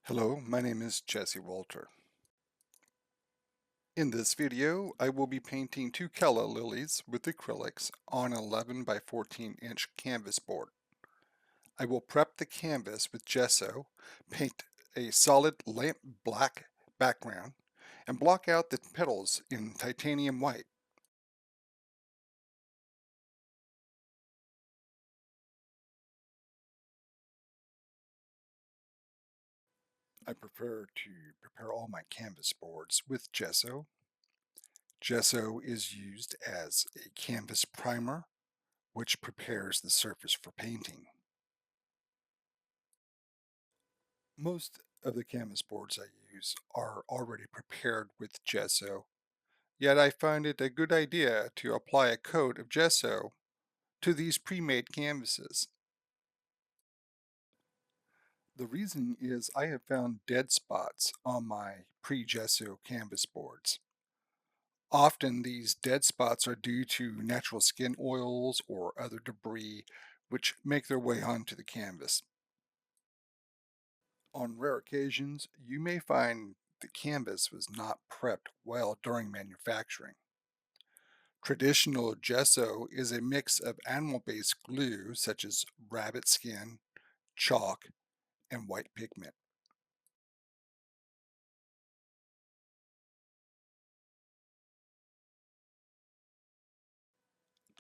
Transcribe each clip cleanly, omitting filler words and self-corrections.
Hello, my name is Jesse Walter. In this video, I will be painting two Calla lilies with acrylics on an 11 by 14 inch canvas board. I will prep the canvas with gesso, paint a solid lamp black background, and block out the petals in titanium white. I prefer to prepare all my canvas boards with gesso. Gesso is used as a canvas primer, which prepares the surface for painting. Most of the canvas boards I use are already prepared with gesso, yet I find it a good idea to apply a coat of gesso to these pre-made canvases. The reason is I have found dead spots on my pre-gesso canvas boards. Often these dead spots are due to natural skin oils or other debris which make their way onto the canvas. On rare occasions, you may find the canvas was not prepped well during manufacturing. Traditional gesso is a mix of animal-based glue such as rabbit skin, chalk, and white pigment.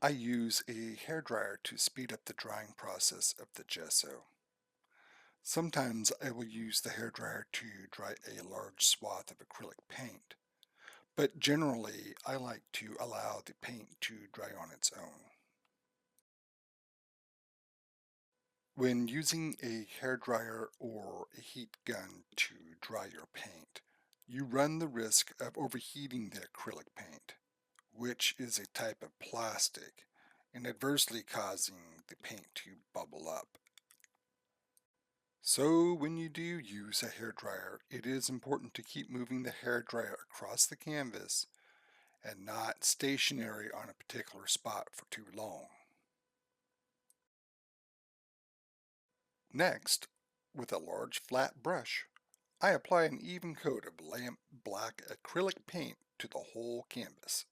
I use a hairdryer to speed up the drying process of the gesso. Sometimes I will use the hairdryer to dry a large swath of acrylic paint, but generally I like to allow the paint to dry on its own. When using a hairdryer or a heat gun to dry your paint, you run the risk of overheating the acrylic paint, which is a type of plastic, and adversely causing the paint to bubble up. So when you do use a hairdryer, it is important to keep moving the hairdryer across the canvas and not stationary on a particular spot for too long. Next, with a large flat brush, I apply an even coat of lamp black acrylic paint to the whole canvas.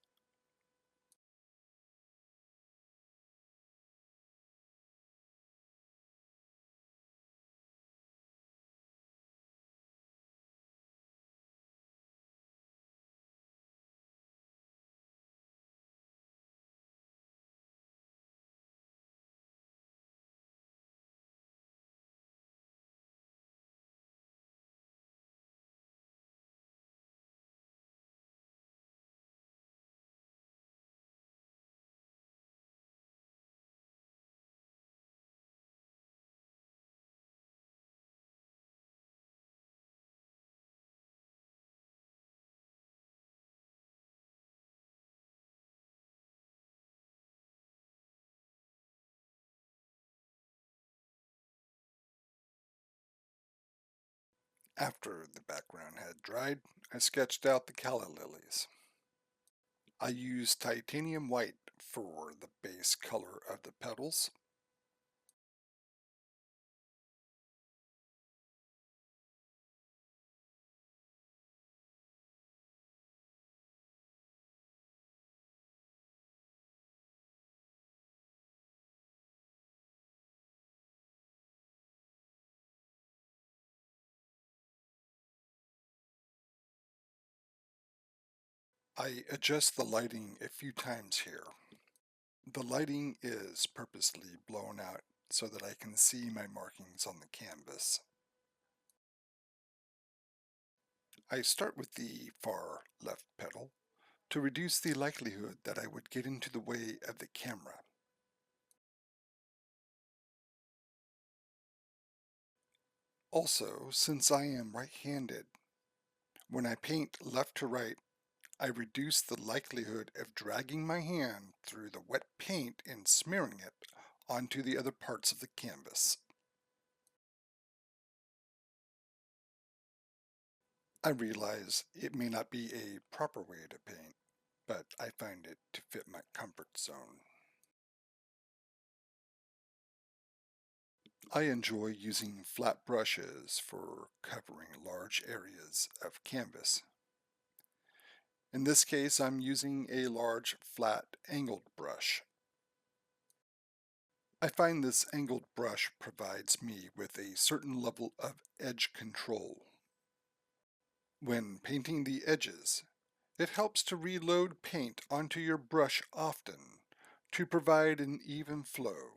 After the background had dried, I sketched out the calla lilies. I used titanium white for the base color of the petals. I adjust the lighting a few times here. The lighting is purposely blown out so that I can see my markings on the canvas. I start with the far left petal to reduce the likelihood that I would get into the way of the camera. Also, since I am right-handed, when I paint left to right, I reduce the likelihood of dragging my hand through the wet paint and smearing it onto the other parts of the canvas. I realize it may not be a proper way to paint, but I find it to fit my comfort zone. I enjoy using flat brushes for covering large areas of canvas. In this case, I'm using a large flat angled brush. I find this angled brush provides me with a certain level of edge control. When painting the edges, it helps to reload paint onto your brush often to provide an even flow.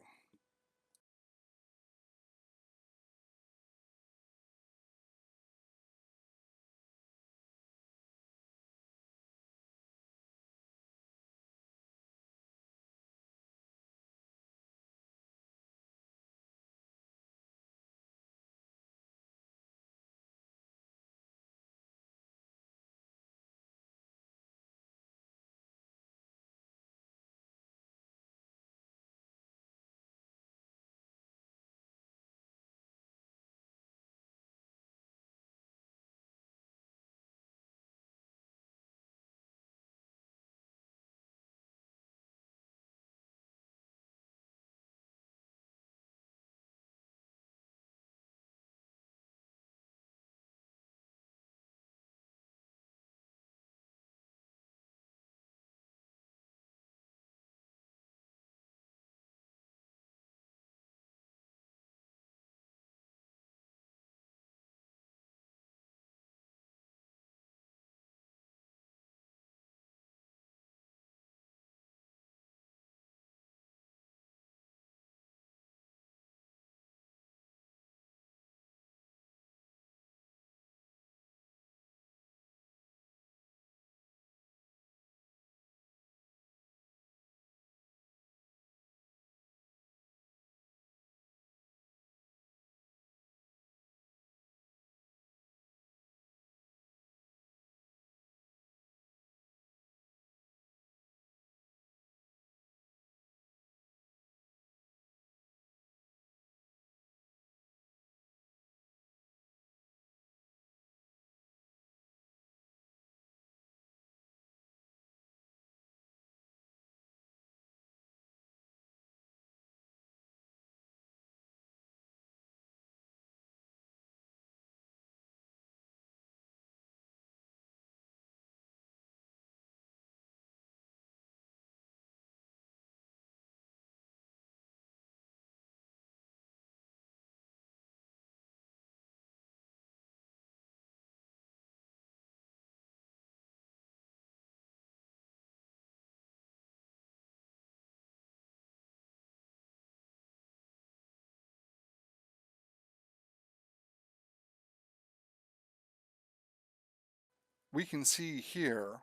We can see here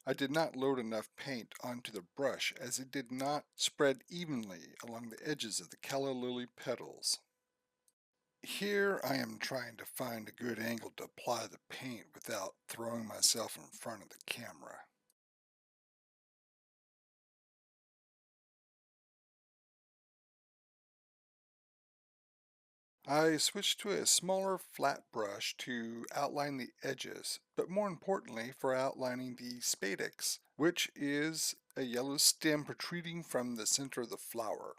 I did not load enough paint onto the brush as it did not spread evenly along the edges of the Calla Lily petals. Here I am trying to find a good angle to apply the paint without throwing myself in front of the camera. I switched to a smaller flat brush to outline the edges, but more importantly for outlining the spadix, which is a yellow stem protruding from the center of the flower.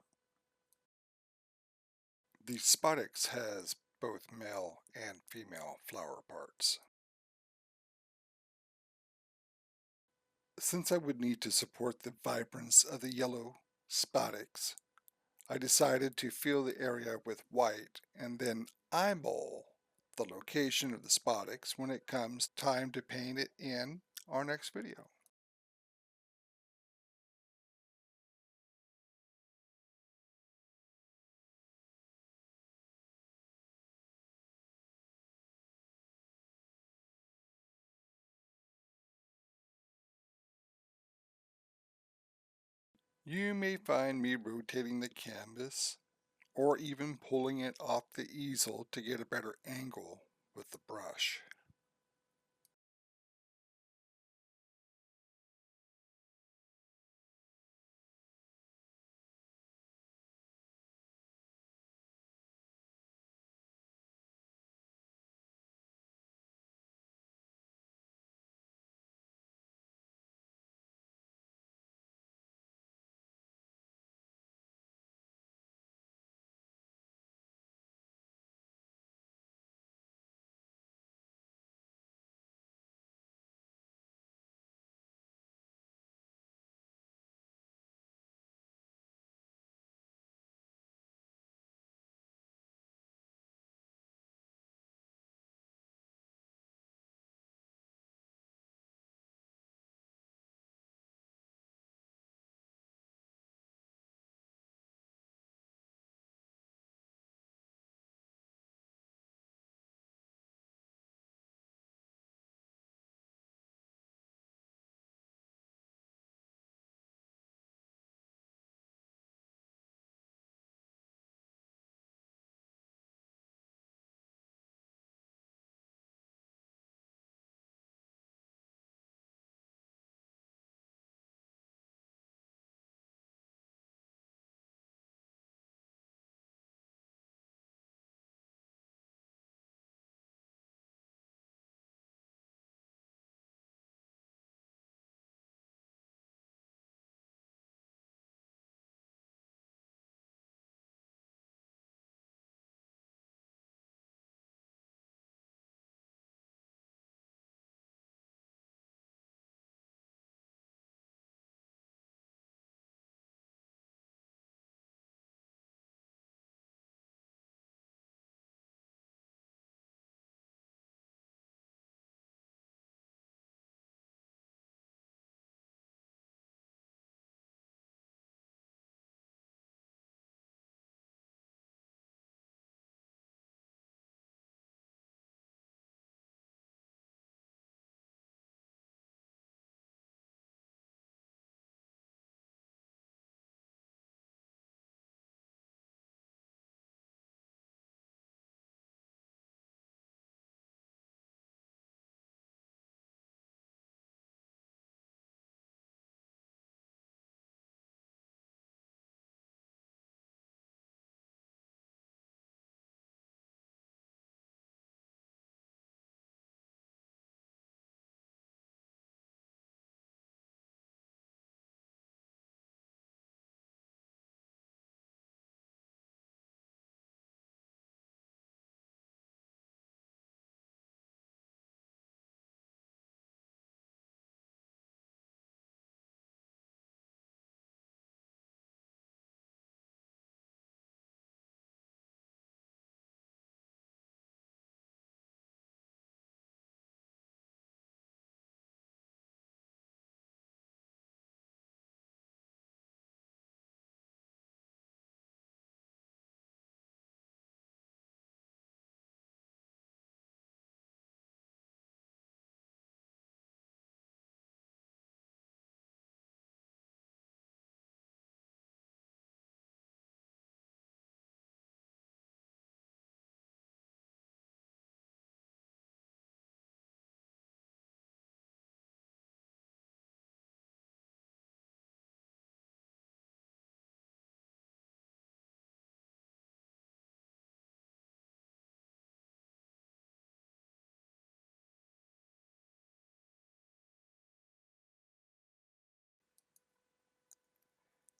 The spadix has both male and female flower parts. Since I would need to support the vibrance of the yellow spadix, I decided to fill the area with white and then eyeball the location of the spadix when it comes time to paint it in our next video. You may find me rotating the canvas or even pulling it off the easel to get a better angle with the brush.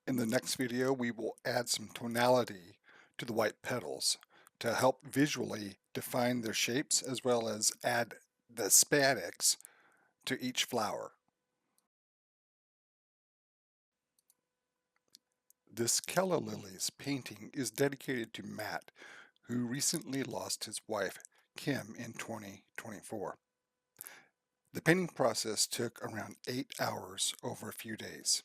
In the next video, we will add some tonality to the white petals to help visually define their shapes as well as add the spadix to each flower. This Calla Lilies painting is dedicated to Matt, who recently lost his wife, Kim, in 2024. The painting process took around 8 hours over a few days.